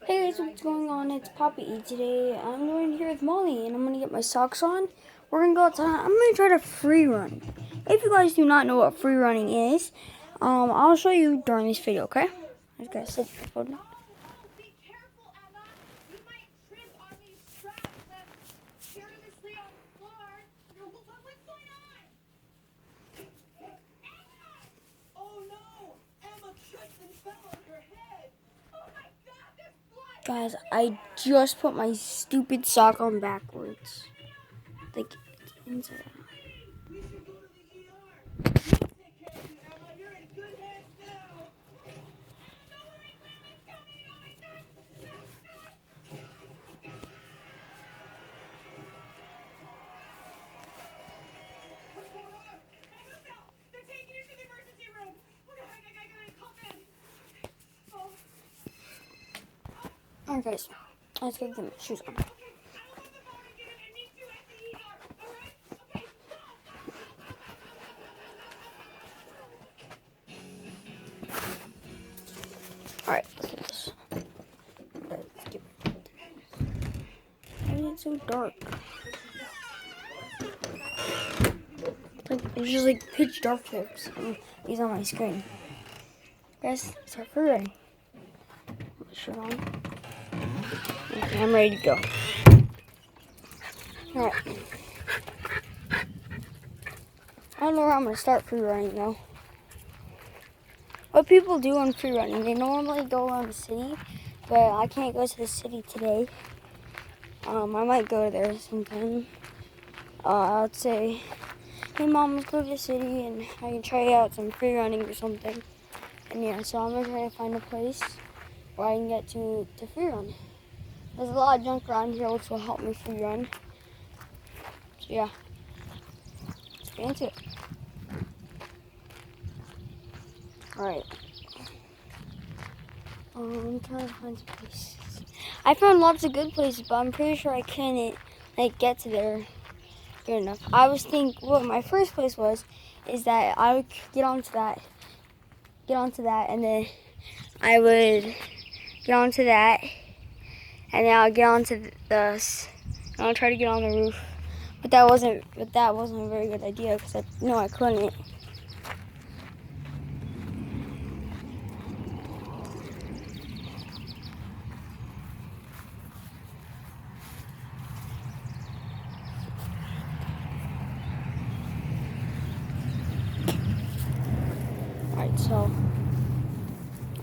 Hey guys, what's going on? It's Papa E today. I'm going here with Molly and I'm going to get my socks on. We're going to go outside. I'm going to try to free run. If you guys do not know what free running is, I'll show you during this video, okay? I just got to sit the phone down. Guys, I just put my stupid sock on backwards. Like, it's inside out. Alright guys, let's get the shoes on. Alright, let's do this. Why is it so dark? It's just like pitch dark here. He's on my screen. Guys, start free running. Put my shirt on. Okay, I'm ready to go. Alright. I don't know where I'm going to start free running though. What people do on free running, they normally go around the city, but I can't go to the city today. I might go there sometime. I'd say, hey mom, let's go to the city and I can try out some free running or something. And yeah, so I'm going to try to find a place where I can get to free run. There's a lot of junk around here which will help me free run. So yeah, let's get into it. Alright. I'm trying to find some places. I found lots of good places, but I'm pretty sure I couldn't get to there good enough. I was thinking what my first place is that I would get onto that, and then I would get onto that, and then I'll get onto this. I'll try to get on the roof, but that wasn't a very good idea because I couldn't. Alright, so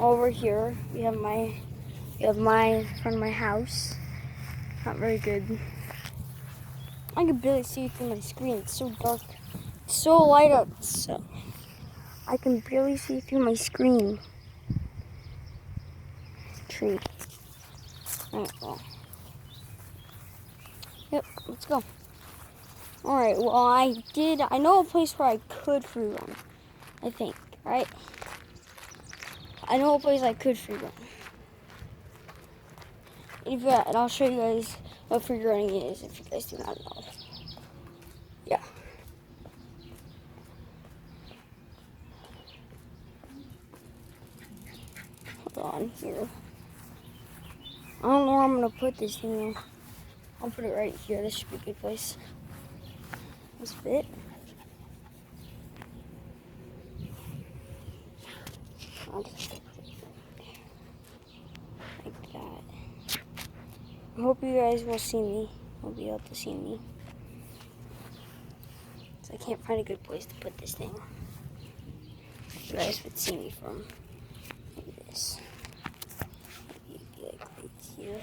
over here we have my front of my house. Not very good. I can barely see through my screen. It's so dark. It's so light up. So I can barely see through my screen. Tree. Alright, well. Yep, let's go. Alright, well I know a place where I could free run. I think, right? I know a place I could free run. And I'll show you guys what free running is if you guys do not know. Yeah. Hold on here. I don't know where I'm gonna put this thing. I'll put it right here. This should be a good place. This fit. I'll just put it like that. I hope you guys will see me. Will be able to see me. So I can't find a good place to put this thing. You guys would see me from this. Maybe like right here.